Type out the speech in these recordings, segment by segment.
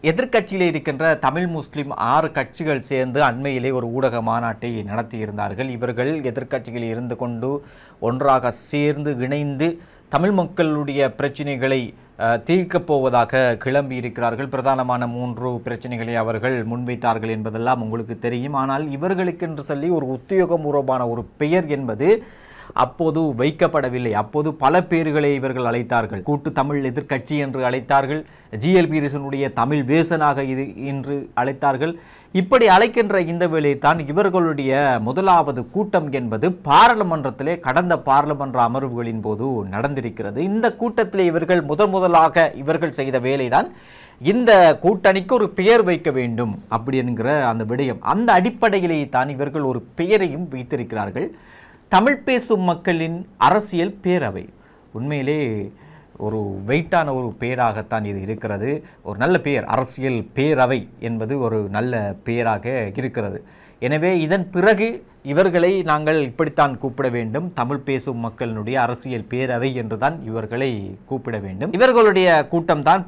எதிர்க்கட்சியில் இருக்கின்ற தமிழ் முஸ்லிம் 6 கட்சிகள் சேர்ந்து அண்மையிலே ஒரு ஊடக மாநாட்டை நடத்தியிருந்தார்கள். இவர்கள் எதிர்க்கட்சியில் இருந்து கொண்டு ஒன்றாக சேர்ந்து இணைந்து தமிழ் மக்களுடைய பிரச்சனைகளை தீர்க்கப் போவதாக கிளம்பி இருக்கிறார்கள். பிரதானமான 3 பிரச்சனைகளை அவர்கள் முன்வைத்தார்கள் என்பதெல்லாம் உங்களுக்கு தெரியும். ஆனால் இவர்களுக்கென்று சொல்லி ஒரு உத்தியோகபூர்வமான ஒரு பெயர் என்பது அப்போது வைக்கப்படவில்லை. அப்போது பல பேர்களை இவர்கள் அழைத்தார்கள். கூட்டு தமிழ் எதிர்க்கட்சி என்று அழைத்தார்கள். ஜிஎல்பீரிசனுடைய தமிழ் வேசனாக இது என்று அழைத்தார்கள். இப்படி அழைக்கின்ற இந்த வேளைதான் இவர்களுடைய முதலாவது கூட்டம் என்பது பாராளுமன்றத்திலே கடந்த பாராளுமன்ற அமர்வுகளின் போது நடந்திருக்கிறது. இந்த கூட்டத்திலே இவர்கள் முதலாக இவர்கள் செய்த வேலைதான் இந்த கூட்டணிக்கு ஒரு பெயர் வைக்க வேண்டும் அப்படி என்கிற அந்த விடயம். அந்த அடிப்படையிலேயே தான் இவர்கள் ஒரு பெயரையும் வைத்திருக்கிறார்கள். தமிழ் பேசும் மக்களின் அரசியல் பேரவை. உண்மையிலே ஒரு வெயிட்டான ஒரு பெயராகத்தான் இது இருக்கிறது. ஒரு நல்ல பெயர், அரசியல் பேரவை என்பது ஒரு நல்ல பெயராக இருக்கிறது. எனவே இதன் பிறகு இவர்களை நாங்கள் இப்படித்தான் கூப்பிட வேண்டும், தமிழ் பேசும் மக்களினுடைய அரசியல் பேரவை என்றுதான் இவர்களை கூப்பிட வேண்டும். இவர்களுடைய கூட்டம் தான்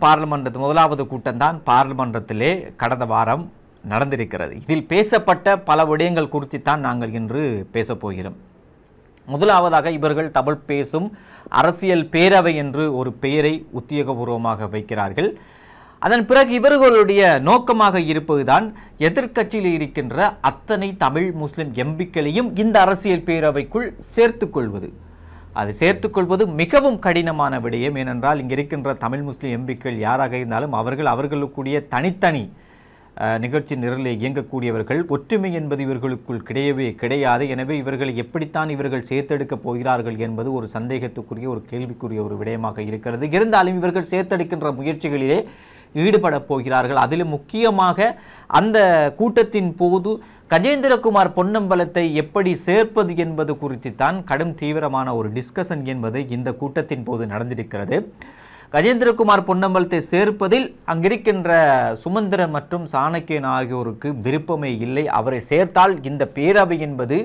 முதலாவது கூட்டம் தான் பாராளுமன்றத்திலே கடந்த வாரம் நடந்திருக்கிறது. இதில் பேசப்பட்ட பல விடயங்கள் குறித்து தான் நாங்கள் இன்று பேசப்போகிறோம். முதலாவதாக இவர்கள் தமிழ் பேசும் அரசியல் பேரவை என்று ஒரு பெயரை உத்தியோகபூர்வமாக வைக்கிறார்கள். அதன் பிறகு இவர்களுடைய நோக்கமாக இருப்பதுதான் எதிர்க்கட்சியில் இருக்கின்ற அத்தனை தமிழ் முஸ்லிம் எம்பிக்களையும் இந்த அரசியல் பேரவைக்குள் சேர்த்துக்கொள்வது. அது சேர்த்துக்கொள்வது மிகவும் கடினமான விடயம். ஏனென்றால் இங்கே இருக்கின்ற தமிழ் முஸ்லிம் எம்பிக்கள் யாராக இருந்தாலும் அவர்களுக்குரிய தனித்தனி நிகழ்ச்சி நிரலில் இயங்கக்கூடியவர்கள். ஒற்றுமை என்பது இவர்களுக்குள் கிடையவே கிடையாது. எனவே இவர்களை எப்படித்தான் இவர்கள் சேர்த்தெடுக்கப் போகிறார்கள் என்பது ஒரு சந்தேகத்துக்குரிய ஒரு கேள்விக்குரிய ஒரு விடயமாக இருக்கிறது. இருந்தாலும் இவர்கள் சேர்த்தெடுக்கின்ற முயற்சிகளிலே ஈடுபட போகிறார்கள். அதிலும் முக்கியமாக அந்த கூட்டத்தின் போது கஜேந்திரகுமார் பொன்னம்பலத்தை எப்படி சேர்ப்பது என்பது குறித்து தான் கடும் தீவிரமான ஒரு டிஸ்கஷன் என்பது இந்த கூட்டத்தின் போது நடந்திருக்கிறது. கஜேந்திரகுமார் பொன்னம்பலத்தை சேர்ப்பதில் அங்கிருக்கின்ற சுமந்திரன் மற்றும் சாணக்கியன் ஆகியோருக்கு விருப்பமே இல்லை. அவரை சேர்த்தால் இந்த பேரவை என்பது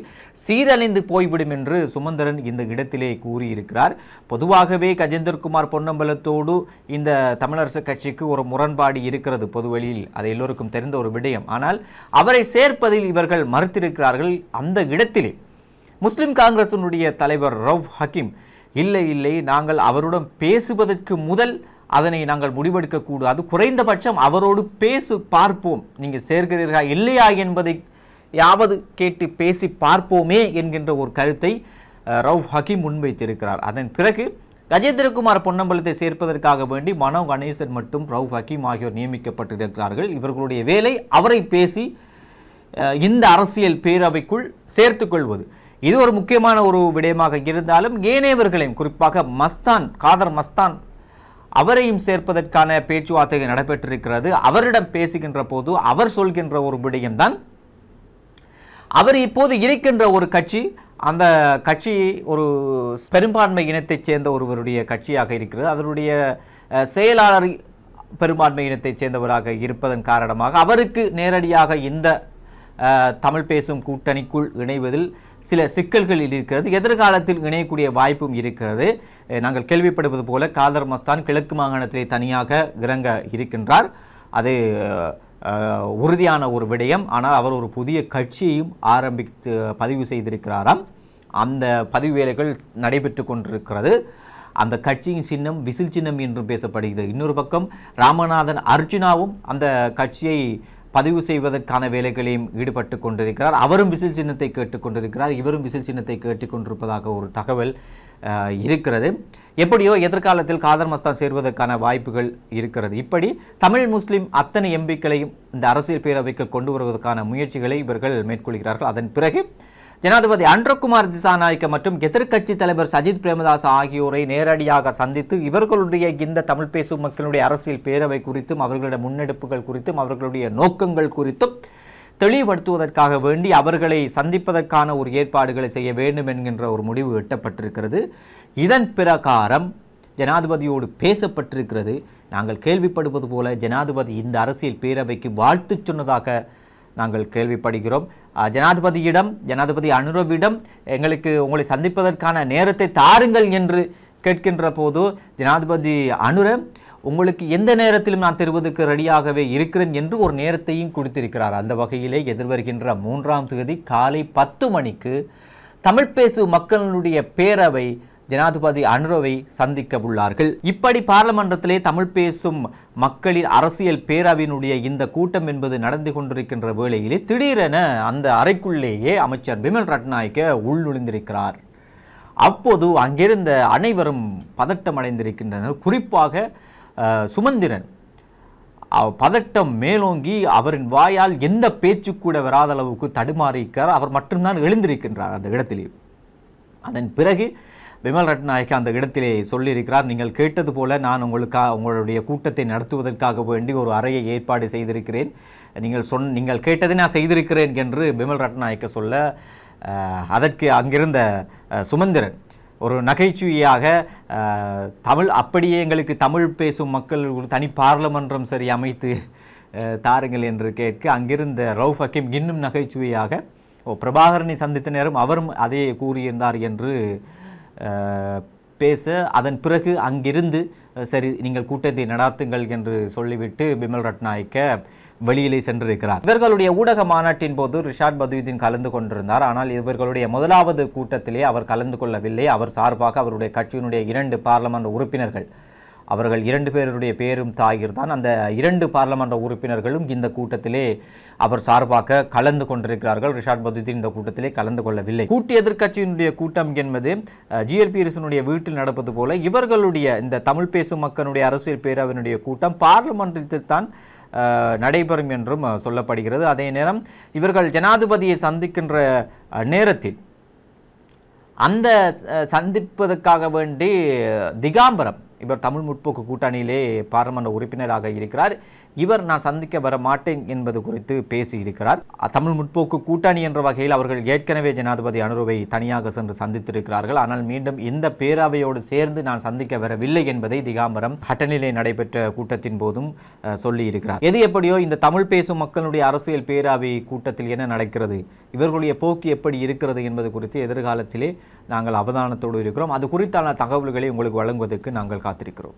சீரழிந்து போய்விடும் என்று சுமந்திரன் இந்த இடத்திலே கூறியிருக்கிறார். பொதுவாகவே கஜேந்திரகுமார் பொன்னம்பலத்தோடு இந்த தமிழரசு கட்சிக்கு ஒரு முரண்பாடு இருக்கிறது பொதுவெளியில், அது எல்லோருக்கும் தெரிந்த ஒரு விடயம். ஆனால் அவரை சேர்ப்பதில் இவர்கள் மறுத்திருக்கிறார்கள். அந்த இடத்திலே முஸ்லிம் காங்கிரசினுடைய தலைவர் ரவுஃப் ஹக்கீம் இல்லை, நாங்கள் அவருடன் பேசுவதற்கு முதல் அதனை நாங்கள் முடிவெடுக்கக்கூடாது, குறைந்தபட்சம் அவரோடு பார்ப்போம், நீங்கள் சேர்க்கிறீர்களா இல்லையா என்பதை யாவது கேட்டு பேசி பார்ப்போமே என்கின்ற ஒரு கருத்தை ரவுஃப் ஹக்கீம் முன்வைத்திருக்கிறார். அதன் பிறகு கஜேந்திரகுமார் பொன்னம்பலத்தை சேர்ப்பதற்காக வேண்டி மனோ கணேசன் மற்றும் ரவுஃப் ஹக்கீம் ஆகியோர் நியமிக்கப்பட்டிருக்கிறார்கள். இவர்களுடைய வேலை அவரை பேசி இந்த அரசியல் பேரவைக்குள் சேர்த்துக்கொள்வது. இது ஒரு முக்கியமான ஒரு விடயமாக இருந்தாலும் ஏனையவர்களையும், குறிப்பாக காதர் மஸ்தான் அவரையும் சேர்ப்பதற்கான பேச்சுவார்த்தை நடைபெற்றிருக்கிறது. அவரிடம் பேசுகின்ற போது அவர் சொல்கின்ற ஒரு விடயம்தான், அவர் இப்போது இருக்கின்ற ஒரு கட்சி, அந்த கட்சி ஒரு பெரும்பான்மை இனத்தைச் சேர்ந்த ஒருவருடைய கட்சியாக இருக்கிறது. அதனுடைய செயலாளர் பெரும்பான்மை இனத்தைச் சேர்ந்தவராக இருப்பதன் காரணமாக அவருக்கு நேரடியாக இந்த தமிழ் பேசும் கூட்டணிக்குள் இணைவதில் சில சிக்கல்கள் இருக்கிறது. எதிர்காலத்தில் இணையக்கூடிய வாய்ப்பும் இருக்கிறது. நாங்கள் கேள்விப்படுவது போல காதர் மஸ்தான் கிழக்கு மாகாணத்திலே தனியாக இறங்க இருக்கின்றார். அது உறுதியான ஒரு விடயம். ஆனால் அவர் ஒரு புதிய கட்சியையும் பதிவு செய்திருக்கிறாராம். அந்த பதிவு வேலைகள் நடைபெற்று கொண்டிருக்கிறது. அந்த கட்சியின் சின்னம் விசில் சின்னம் என்றும் பேசப்படுகிறது. இன்னொரு பக்கம் ராமநாதன் அர்ஜுனாவும் அந்த கட்சியை பதிவு செய்வதற்கான வேலைகளையும் ஈடுபட்டு கொண்டிருக்கிறார். அவரும் விசில் சின்னத்தை கேட்டுக்கொண்டிருக்கிறார். இவரும் விசில் சின்னத்தை கேட்டுக்கொண்டிருப்பதாக ஒரு தகவல் இருக்கிறது. எப்படியோ எதிர்காலத்தில் காதர் மஸ்தான் சேர்வதற்கான வாய்ப்புகள் இருக்கிறது. இப்படி தமிழ் முஸ்லிம் அத்தனை எம்பிக்களையும் இந்த அரசியல் பேரவைக்கு கொண்டு வருவதற்கான முயற்சிகளை இவர்கள் மேற்கொள்கிறார்கள். அதன் பிறகு ஜனாதிபதி அன்றகுமார் திசாநாயக்க மற்றும் எதிர்க்கட்சி தலைவர் சஜித் பிரேமதாஸ் ஆகியோரை நேரடியாக சந்தித்து இவர்களுடைய இந்த தமிழ் பேசும் மக்களுடைய அரசியல் பேரவை குறித்தும் அவர்களுடைய முன்னெடுப்புகள் குறித்தும் அவர்களுடைய நோக்கங்கள் குறித்தும் தெளிவுபடுத்துவதற்காக வேண்டி அவர்களை சந்திப்பதற்கான ஒரு ஏற்பாடுகளை செய்ய வேண்டும் என்கின்ற ஒரு முடிவு எட்டப்பட்டிருக்கிறது. இதன் பிரகாரம் ஜனாதிபதியோடு பேசப்பட்டிருக்கிறது. நாங்கள் கேள்விப்படுவது போல ஜனாதிபதி இந்த அரசியல் பேரவைக்கு வாழ்த்து சொன்னதாக நாங்கள் கேள்விப்படுகிறோம். ஜனாதிபதி அனுரவிடம் எங்களுக்கு உங்களை சந்திப்பதற்கான நேரத்தை தாருங்கள் என்று கேட்கின்ற போது ஜனாதிபதி அனுர உங்களுக்கு எந்த நேரத்திலும் நான் தருவதற்கு ரெடியாகவே இருக்கிறேன் என்று ஒரு நேரத்தையும் கொடுத்திருக்கிறார். அந்த வகையிலே எதிர்வருகின்ற 3ஆம் தேதி காலை 10 மணிக்கு தமிழ் பேசு மக்களுடைய பேரவை ஜனாதிபதி அனுரவை சந்திக்க உள்ளார்கள். இப்படி பாராளுமன்றத்திலே தமிழ் பேசும் மக்களின் அரசியல் பேரவையினுடைய இந்த கூட்டம் என்பது நடந்து கொண்டிருக்கின்ற வேளையிலே திடீரென அந்த அறைக்குள்ளேயே அமைச்சர் பிமல் ரட்நாயக்க உள்நுழைந்திருக்கிறார். அப்போது அங்கிருந்த அனைவரும் பதட்டம் அடைந்திருக்கின்றனர். குறிப்பாக சுமந்திரன் பதட்டம் மேலோங்கி அவரின் வாயால் எந்த பேச்சு கூட வராத அளவுக்கு தடுமாறியிருக்கிறார். அவர் மட்டும்தான் எழுந்திருக்கின்றார் அந்த இடத்திலே. அதன் பிறகு பிமல் ரட்நாயக்க அந்த இடத்திலே சொல்லியிருக்கிறார், நீங்கள் கேட்டது போல நான் உங்களுடைய கூட்டத்தை நடத்துவதற்காக வேண்டி ஒரு அறையை ஏற்பாடு செய்திருக்கிறேன். நீங்கள் கேட்டதை நான் செய்திருக்கிறேன் என்று பிமல் ரட்நாயக்க சொல்ல, அதற்கு அங்கிருந்த சுமந்திரன் ஒரு நகைச்சுவையாக அப்படியே எங்களுக்கு தமிழ் பேசும் மக்கள் ஒரு தனி பார்லமன்றம் சரி அமைத்து தாருங்கள் என்று கேட்க, அங்கிருந்த ரவுஃப் ஹக்கீம் இன்னும் நகைச்சுவையாக பிரபாகரனை சந்தித்த நேரம் அவரும் அதே கூறியிருந்தார் என்று பேச, அதன் பிறகு அங்கிருந்து சரி நீங்கள் கூட்டத்தை நடாத்துங்கள் என்று சொல்லிவிட்டு பிமல் ரட்நாயக்க வெளியிலே சென்றிருக்கிறார். இவர்களுடைய ஊடக மாநாட்டின் போது ரிஷாட் பதுயுதீன் கலந்து கொண்டிருந்தார். ஆனால் இவர்களுடைய முதலாவது கூட்டத்திலே அவர் கலந்து கொள்ளவில்லை. அவர் சார்பாக அவருடைய கட்சியினுடைய 2 பார்லமெண்ட் உறுப்பினர்கள், அவர்கள் 2 பேருடைய பேரும் தாகிர் தான், அந்த 2 பார்லமெண்ட் உறுப்பினர்களும் இந்த கூட்டத்திலே அவர் சார்பாக கலந்து கொண்டிருக்கிறார்கள். ரிஷாட் பதுயுதீன் இந்த கூட்டத்திலே கலந்து கொள்ளவில்லை. கூட்டு எதிர்க்கட்சியினுடைய கூட்டம் என்பது ஜிஎல்பிஎஸ்னுடைய வீட்டில் நடப்பது போல இவர்களுடைய இந்த தமிழ் பேசும் மக்களுடைய அரசியல் பேரவையினுடைய கூட்டம் பார்லிமெண்டில் தான் நடைபெறும் என்றும் சொல்லப்படுகிறது. அதே நேரம் இவர்கள் ஜனாதிபதியை சந்திக்கின்ற நேரத்தில் அந்த சந்திப்பதற்காக வேண்டி திகாம்பரம், இவர் தமிழ் முற்போக்கு கூட்டணியிலே பாராளுமன்ற உறுப்பினராக இருக்கிறார், இவர் நான் சந்திக்க வர மாட்டேன் என்பது குறித்து பேசியிருக்கிறார். தமிழ் முற்போக்கு கூட்டணி என்ற வகையில் அவர்கள் ஏற்கனவே ஜனாதிபதி அனுரவை தனியாக சென்று சந்தித்திருக்கிறார்கள். ஆனால் மீண்டும் இந்த பேரவையோடு சேர்ந்து நான் சந்திக்க வரவில்லை என்பதை திகாம்பரம் ஹட்டனிலே நடைபெற்ற கூட்டத்தின் போதும் சொல்லியிருக்கிறார். எது எப்படியோ இந்த தமிழ் பேசும் மக்களுடைய அரசியல் பேரவை கூட்டத்தில் என்ன நடக்கிறது, இவர்களுடைய போக்கு எப்படி இருக்கிறது என்பது குறித்து எதிர்காலத்திலே நாங்கள் அவதானத்தோடு இருக்கிறோம். அது குறித்தான தகவல்களை உங்களுக்கு வழங்குவதற்கு நாங்கள் காத்திருக்கிறோம்.